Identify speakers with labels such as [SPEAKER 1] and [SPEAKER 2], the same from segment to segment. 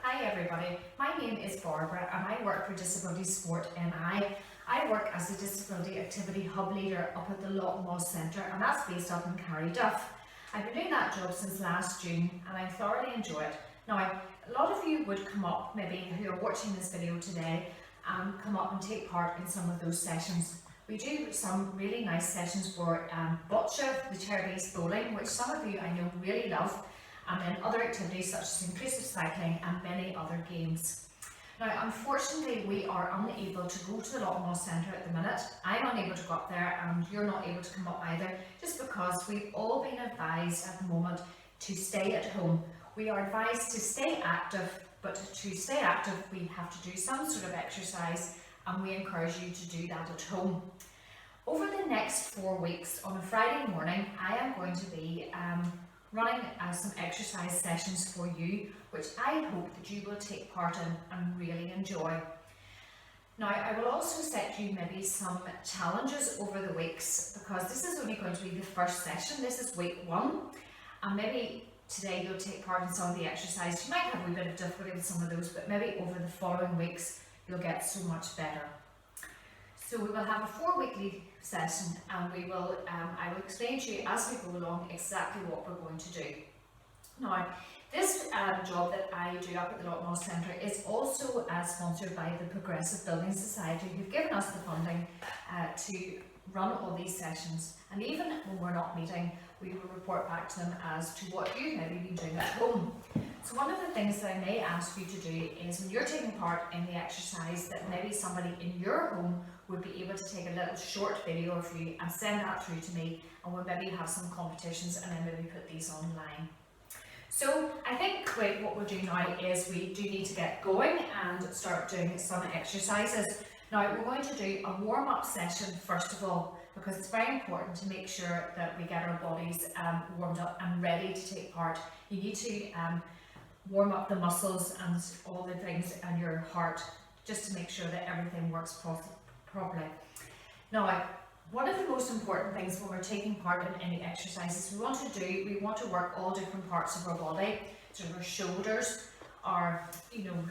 [SPEAKER 1] Hi everybody, my name is Barbara and I work for Disability Sport NI. I work as a Disability Activity Hub Leader up at the Loch Moss Centre, and that's based up in Carryduff. I've been doing that job since last June and I thoroughly enjoy it. Now, a lot of you would come up, maybe who are watching this video today, and come up and take part in some of those sessions. We do some really nice sessions for bocce, the chair-based bowling, which some of you I know really love, and then other activities such as inclusive cycling and many other games. Now, unfortunately, we are unable to go to the Loch Moss Centre at the minute. I'm unable to go up there and you're not able to come up either, just because we've all been advised at the moment to stay at home. We are advised to stay active, but to stay active we have to do some sort of exercise, and we encourage you to do that at home. Over the next 4 weeks, on a Friday morning, I am going to be running some exercise sessions for you, which I hope that you will take part in and really enjoy. Now, I will also set you maybe some challenges over the weeks, because this is only going to be the first session. This is week 1, and maybe today you'll take part in some of the exercise. You might have a wee bit of difficulty with some of those, but maybe over the following weeks you'll get so much better. So we will have a 4-weekly session, and we will I will explain to you as we go along exactly what we're going to do. Now, this job that I do up at the Loch Moss Centre is also sponsored by the Progressive Building Society, who've given us the funding to run all these sessions, and even when we're not meeting, we will report back to them as to what you've maybe been doing at home. So one of the things that I may ask you to do is, when you're taking part in the exercise, that maybe somebody in your home would be able to take a little short video of you and send that through to me, and we'll maybe have some competitions and then maybe put these online. So I think what we'll do now is we do need to get going and start doing some exercises. Now, we're going to do a warm-up session first of all, because it's very important to make sure that we get our bodies warmed up and ready to take part. You need to warm up the muscles and all the things and your heart, just to make sure that everything works properly. Now, one of the most important things when we're taking part in any exercises we want to work all different parts of our body, so our shoulders, our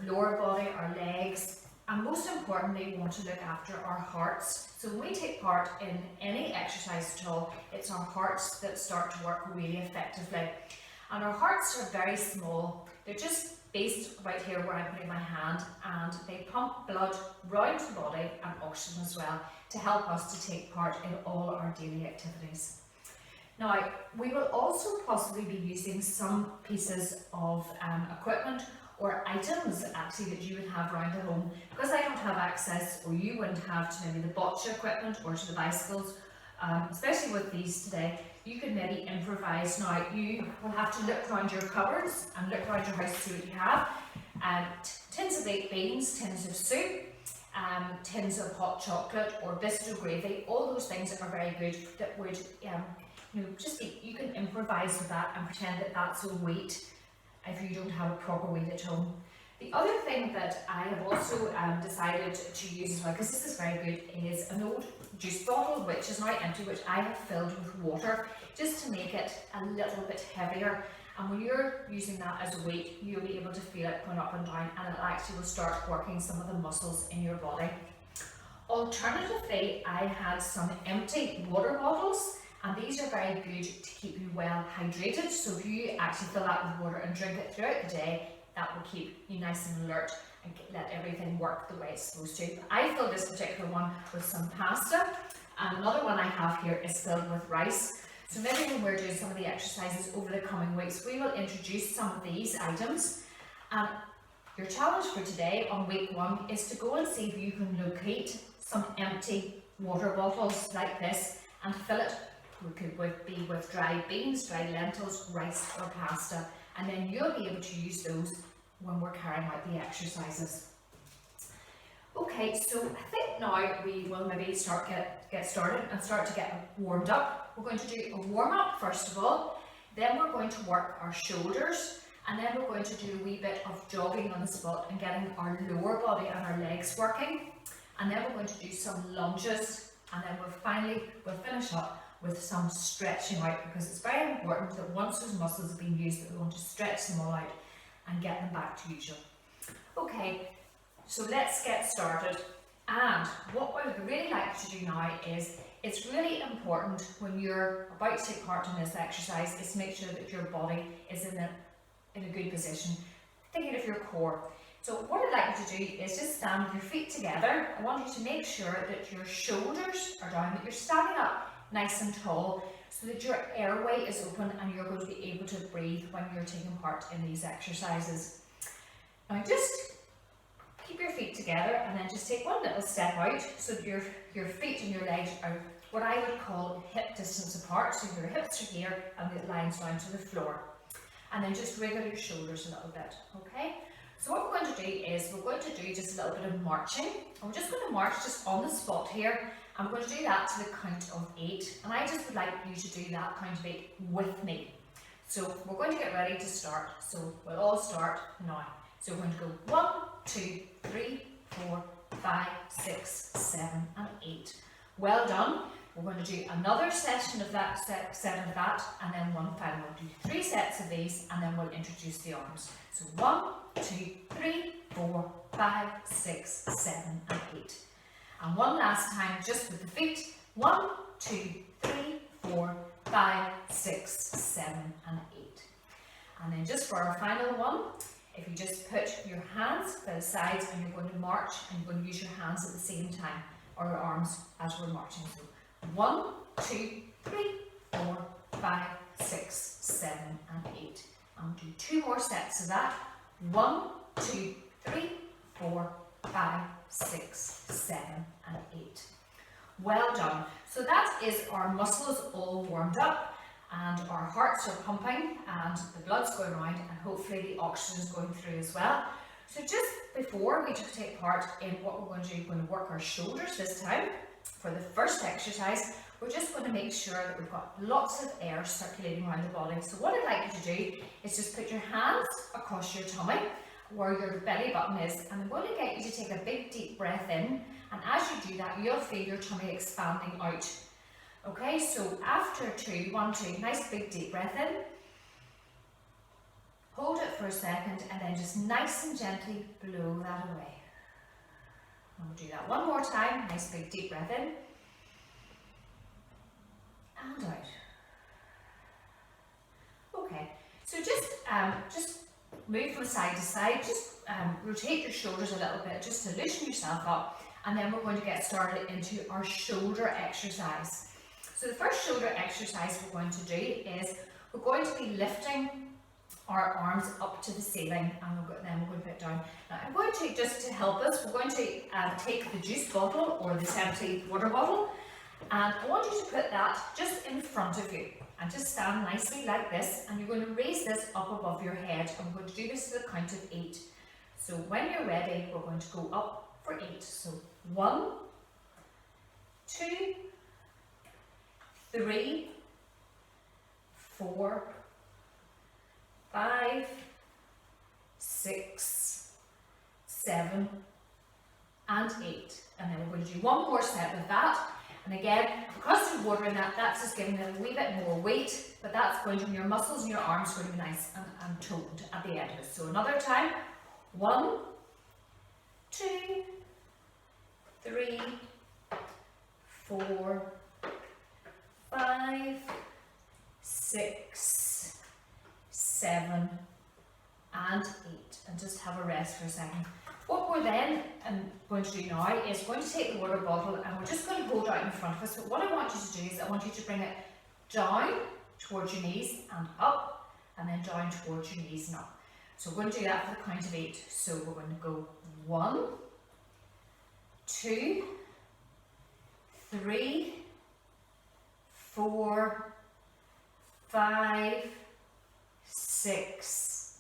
[SPEAKER 1] lower body, our legs, and most importantly we want to look after our hearts. So when we take part in any exercise at all, it's our hearts that start to work really effectively. And our hearts are very small. They're just based right here where I'm putting my hand, and they pump blood round the body and oxygen as well to help us to take part in all our daily activities. Now, we will also possibly be using some pieces of equipment or items actually that you would have around at home, because I don't have access, or you wouldn't have, to maybe the bocce equipment or to the bicycles, especially with these today. You could maybe improvise. Now, you will have to look around your cupboards and look around your house to see what you have. Tins of baked beans, tins of soup, tins of hot chocolate or bisto gravy, all those things are very good that would, you can improvise with that and pretend that that's a weight if you don't have a proper weight at home. The other thing that I have also decided to use as well, because this is very good, is an old juice bottle which is now empty, which I have filled with water just to make it a little bit heavier. And when you're using that as a weight, you'll be able to feel it going up and down, and it actually will start working some of the muscles in your body. Alternatively, I had some empty water bottles, and these are very good to keep you well hydrated. So if you actually fill that with water and drink it throughout the day, that will keep you nice and alert and let everything work the way it's supposed to. I filled this particular one with some pasta, and another one I have here is filled with rice. So maybe when we're doing some of the exercises over the coming weeks, we will introduce some of these items. And your challenge for today on week 1 is to go and see if you can locate some empty water bottles like this and fill it. We could be with dried beans, dried lentils, rice or pasta, and then you'll be able to use those when we're carrying out the exercises. Okay, so I think now we will maybe get started and start to get warmed up. We're going to do a warm-up first of all, then we're going to work our shoulders, and then we're going to do a wee bit of jogging on the spot and getting our lower body and our legs working, and then we're going to do some lunges, and then we'll finish up with some stretching out, because it's very important that once those muscles have been used, that we want to stretch them all out and get them back to usual. Okay, so let's get started. And what I would really like to do now is, it's really important when you're about to take part in this exercise is to make sure that your body is in a good position. Thinking of your core. So what I'd like you to do is just stand with your feet together. I want you to make sure that your shoulders are down, that you're standing up nice and tall, so that your airway is open and you're going to be able to breathe when you're taking part in these exercises. Now just keep your feet together and then just take one little step out so that your feet and your legs are what I would call hip distance apart. So your hips are here and it lines down to the floor. And then just wriggle your shoulders a little bit, okay? So what we're going to do is we're going to do just a little bit of marching. And we're just going to march just on the spot here. And we're going to do that to the count of 8. And I just would like you to do that count of 8 with me. So we're going to get ready to start. So we'll all start now. So we're going to go 1, 2, 3, 4, 5, 6, 7 and 8. Well done. We're going to do another session of that, set of that, and then one final. We'll do 3 sets of these and then we'll introduce the arms. So 1, 2, 3, 4, 5, 6, 7 and 8. And one last time just with the feet. 1, 2, 3, 4, 5, 6, 7 and 8. And then just for our final one, if you just put your hands by the sides and you're going to march and you're going to use your hands at the same time, or your arms as we're marching. So 1, 2, 3, 4, 5, 6, 7 and 8. And we'll do 2 more sets of that. 1, 2, 3, 4, 5, 6, 7 and 8. Well done. So that is our muscles all warmed up and our hearts are pumping and the blood's going around and hopefully the oxygen is going through as well. So just before we take part in what we're going to do, we're going to work our shoulders this time. For the first exercise, we're just going to make sure that we've got lots of air circulating around the body. So what I'd like you to do is just put your hands across your tummy, where your belly button is, and I'm going to get you to take a big deep breath in, and as you do that, you'll feel your tummy expanding out. Okay, so after 2, 1, 2, nice big deep breath in. Hold it for a second and then just nice and gently blow that away. And we'll do that one more time. Nice big deep breath in and out. Okay, so just move from side to side. Just rotate your shoulders a little bit just to loosen yourself up, and then we're going to get started into our shoulder exercise. So the first shoulder exercise we're going to do is we're going to be lifting our arms up to the ceiling, and then we're going to put it down. Now I'm going to, just to help us, we're going to take the juice bottle or this empty water bottle, and I want you to put that just in front of you and just stand nicely like this, and you're going to raise this up above your head. I'm going to do this to the count of 8. So when you're ready, we're going to go up for 8. So 1, 2, 3, 4, 5, 6, 7 and 8. And then we're going to do one more set with that. And again, because there's water in that, that's just giving it a wee bit more weight, but that's going to, your muscles and your arms are going to be nice and toned at the end of it. So another time, 1, 2, 3, 4, 5, 6, 7 and 8, and just have a rest for a second. What we're then going to do now is going to take the water bottle and we're just going to hold out in front of us. But what I want you to do is I want you to bring it down towards your knees and up, and then down towards your knees and up. So we're going to do that for the count of 8. So we're going to go 1, 2, 3, 4, 5, 6,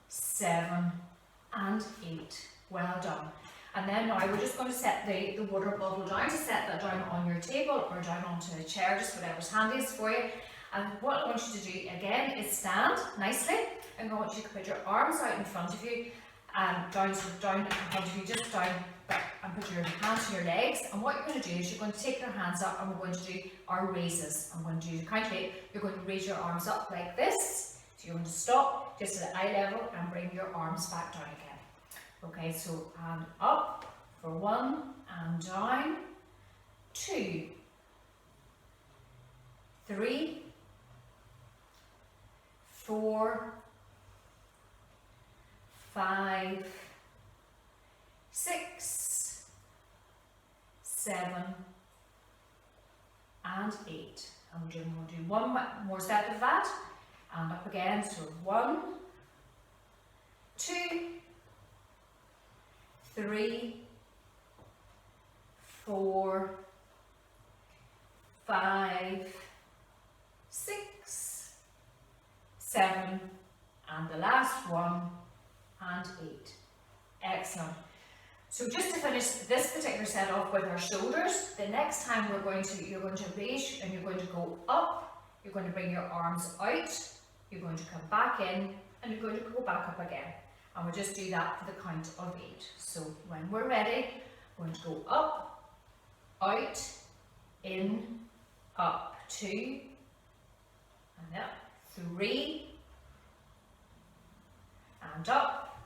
[SPEAKER 1] 7 and 8. Well done. And then now we're just going to set the water bottle down, to set that down on your table or down onto a chair, just whatever's handiest for you. And what I want you to do again is stand nicely, and I want you to put your arms out in front of you and down in front of you, just down, and put your hands to your legs. And what you're going to do is you're going to take your hands up and we're going to do our raises. I'm going to do the count of 8. You're going to raise your arms up like this. So you're going to stop just at eye level and bring your arms back down again. Okay, so and up for 1 and down, 2, 3, 4, 5, 6, 7 and 8. And we'll do one more set of that and up again. So 1, 2, 3, 4, 5, 6, 7 and the last one and 8. Excellent. So just to finish this particular set off with our shoulders, the next time you're going to raise and you're going to go up, you're going to bring your arms out, you're going to come back in and you're going to go back up again. And we'll just do that for the count of 8. So when we're ready, we're going to go up, out, in, up, 2, and up, 3, and up,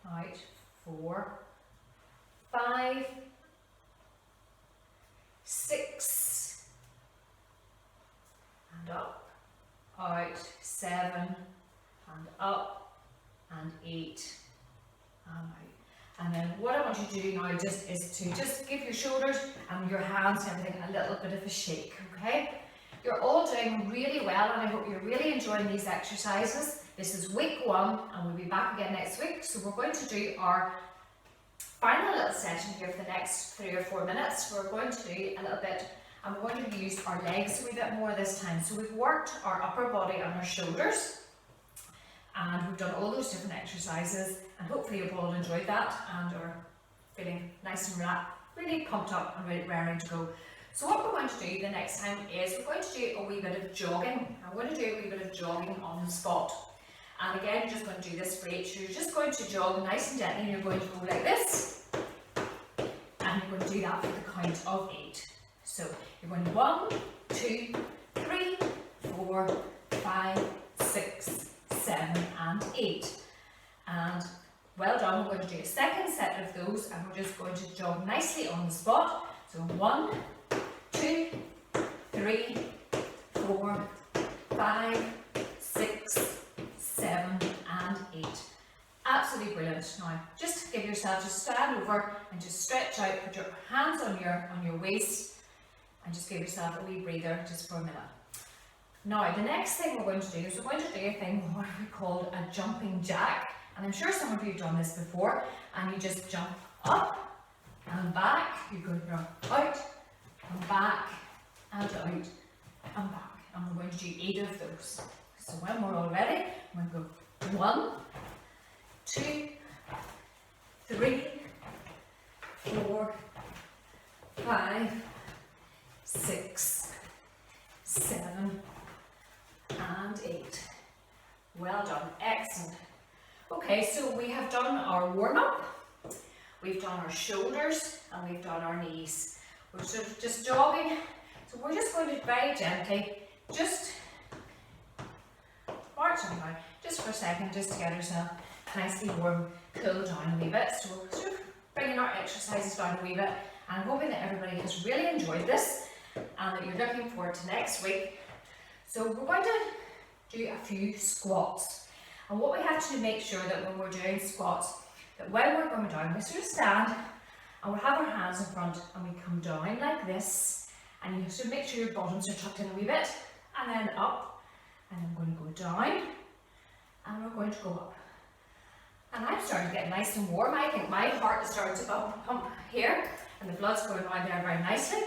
[SPEAKER 1] out, 4, 5, 6, and up, out, 7, and up, and 8, and out. And then what I want you to do now is to give your shoulders and your hands and everything a little bit of a shake, okay? You're all doing really well and I hope you're really enjoying these exercises. This is week 1 and we'll be back again next week. So we're going to do our final little session here for the next 3 or 4 minutes. We're going to do a little bit, and we're going to use our legs a wee bit more this time. So we've worked our upper body and our shoulders, and we've done all those different exercises, and hopefully you've all enjoyed that and are feeling nice and relaxed, really pumped up and ready to go. So what we're going to do the next time is we're going to do a wee bit of jogging. I'm going to do a wee bit of jogging on the spot. And again, you're just going to do this for 8. So you're just going to jog nice and gently, and you're going to go like this. And you're going to do that for the count of 8. So you're going 1, 2, 3, 4, 5, 6, 7 and 8. And well done. We're going to do a second set of those, and we're just going to jog nicely on the spot. So 1, 2, 3, 4, 5, 6, 7 and 8. Absolutely brilliant. Now just give yourself, just stand over and just stretch out, put your hands on your waist and just give yourself a wee breather just for a minute. Now the next thing we're going to do is we're going to do a thing what we call a jumping jack, and I'm sure some of you have done this before, and you just jump up and back, you go out and back and out and back, and we're going to do 8 of those. So when we're all ready, we're going to go 1, 2, 3, 4, 5, 6, 7 and 8. Well done, excellent. Okay, so we have done our warm-up, we've done our shoulders and we've done our knees. We're sort of just jogging, so we're just going to very gently just march on down just for a second, just to get ourselves nicely warm, cool down a wee bit. So we're sort of bringing our exercises down a wee bit, and I'm hoping that everybody has really enjoyed this and that you're looking forward to next week. So we're going to do a few squats, and what we have to make sure that when we're doing squats, that when we're going down, we sort of stand and we'll have our hands in front and we come down like this, and you should make sure your bottoms are tucked in a wee bit, and then up, and then we're going to go down and we're going to go up. And I'm starting to get nice and warm. I think my heart is starting to pump here and the blood's going around there very nicely.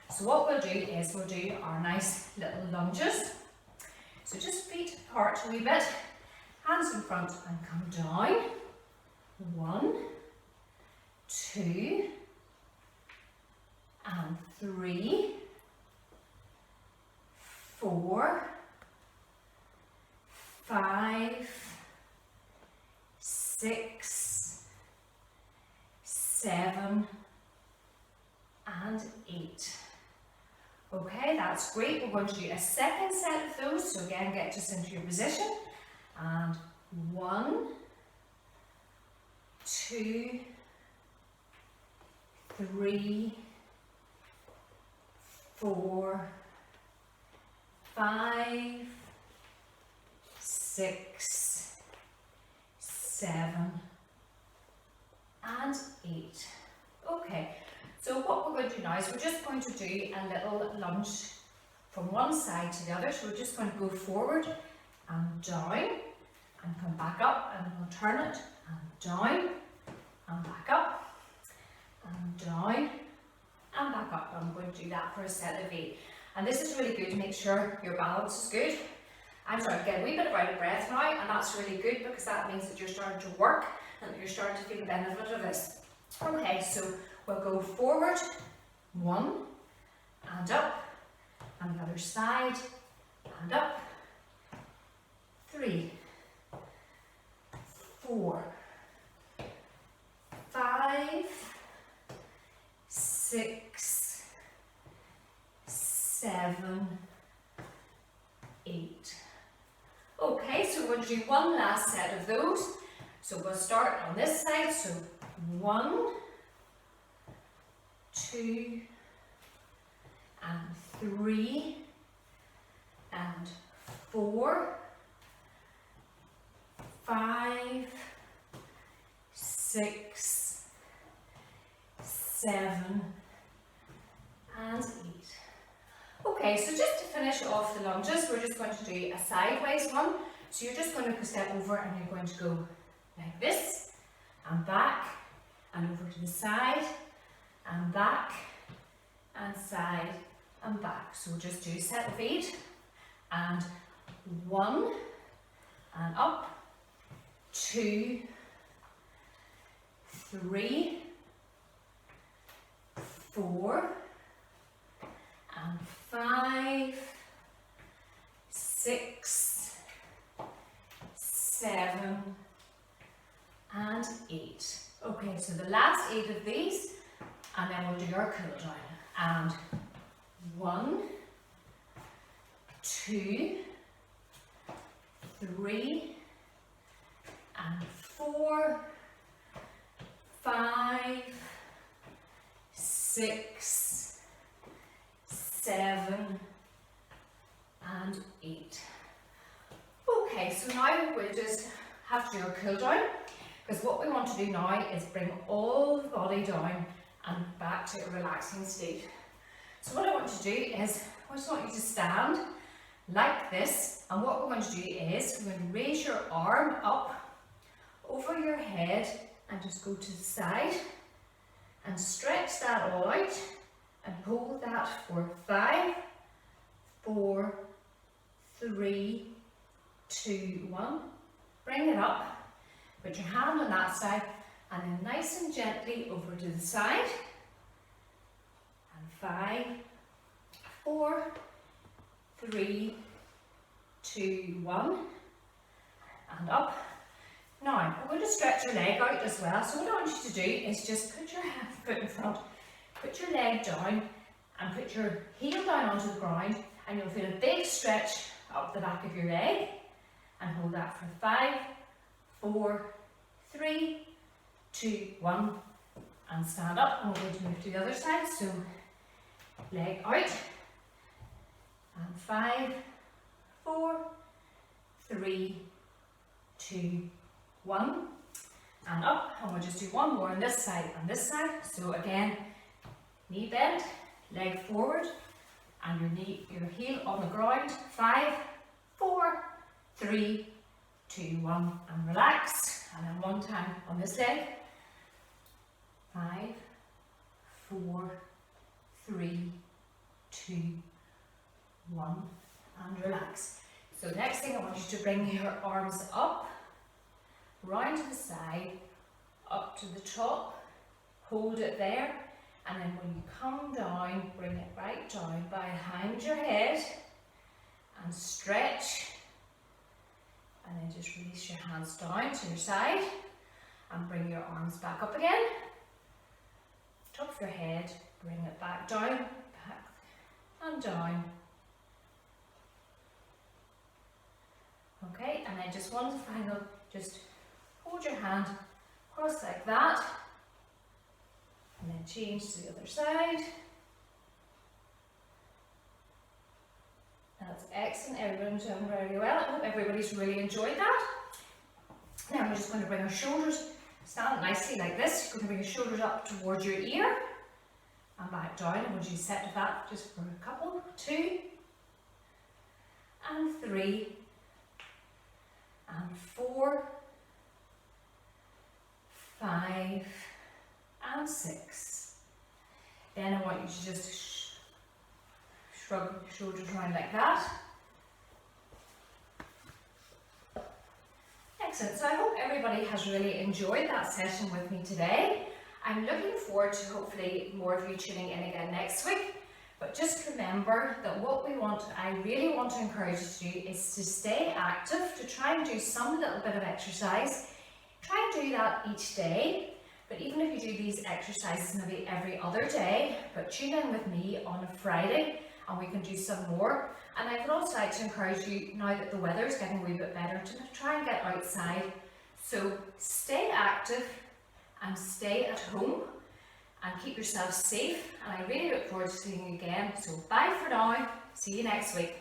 [SPEAKER 1] So what we'll do is we'll do our nice little lunges. So just feet apart a wee bit, hands in front and come down. 1, 2 and 3, 4, 5, 6, 7 and 8. Okay, that's great. We're going to do a second set of those. So again, get just into your position. And 1, 2, 3, 4, 5, 6, 7, and 8. Okay, so what we're going to do now is we're just going to do a little lunge from one side to the other. So we're just going to go forward and down and come back up, and we'll turn it and down and back up and down and back up. I'm going to do that for a set of 8. And this is really good to make sure your balance is good. I'm starting to get a wee bit of out of breath now, and that's really good because that means that you're starting to work and that you're starting to feel the benefit of this. Okay, so we'll go forward, 1, and up, and the other side, and up, 3, 4, 5, 6, 7, 8. Okay, so we're going to do one last set of those. So we'll start on this side. So 1, 2, and 3, and 4, 5, 6, 7, and 8. Okay, so just to finish off the lunges, we're just going to do a sideways one. So you're just going to step over and you're going to go like this, and back, and over to the side, and back, and side, and back. So we'll just do a set of 8, and 1, and up, 2, 3, 4, and 5, 6, 7, and 8. Okay, so the last 8 of these, and then we'll do our cool down. And 1, 2, 3, and 4, 5, 6, 7, and 8. Okay, so now we'll just have to do our cool down, because what we want to do now is bring all the body down and back to a relaxing state. So what I want to do is, I just want you to stand like this, and what we're going to do is, we're going to raise your arm up over your head and just go to the side and stretch that all out and hold that for 5, 4, 3, 2, 1. Bring it up, put your hand on that side, and then nice and gently over to the side. And 5, 4, 3, 2, 1, and up. Now, I'm going to stretch your leg out as well. So what I want you to do is just put your foot in front, put your leg down, and put your heel down onto the ground, and you'll feel a big stretch up the back of your leg. And hold that for 5, 4, 3, 2, 1, and stand up. And we're going to move to the other side. So leg out, and 5, 4, 3, 2, 1, and up. And we'll just do one more on this side and this side. So again, knee bent, leg forward, and your heel on the ground. 5, 4, 3, 2, 1, and relax. And then one time on this leg. 5, 4, 3, 2, 1, and relax. So next thing, I want you to bring your arms up, round to the side, up to the top, hold it there, and then when you come down, bring it right down behind your head, and stretch, and then just release your hands down to your side, and bring your arms back up again, top of your head, bring it back down, back and down. Okay, and then just one final, just hold your hand Cross like that. And then change to the other side. That's excellent. Everyone's done very well. I hope everybody's really enjoyed that. Now we're just going to bring our shoulders, stand nicely like this. You're going to bring your shoulders up towards your ear and back down. And once you set to that, just for a couple, 2 and 3 and 4, 5 and 6. Then I want you to just shrug your shoulders around like that. Excellent. So I hope everybody has really enjoyed that session with me today. I'm looking forward to hopefully more of you tuning in again next week. But just remember that what I really want to encourage you to do is to stay active, to try and do some little bit of exercise. Try and do that each day. But even if you do these exercises maybe every other day, but tune in with me on a Friday and we can do some more. And I would also like to encourage you, now that the weather is getting a wee bit better, to try and get outside. So stay active and stay at home and keep yourself safe. And I really look forward to seeing you again. So bye for now. See you next week.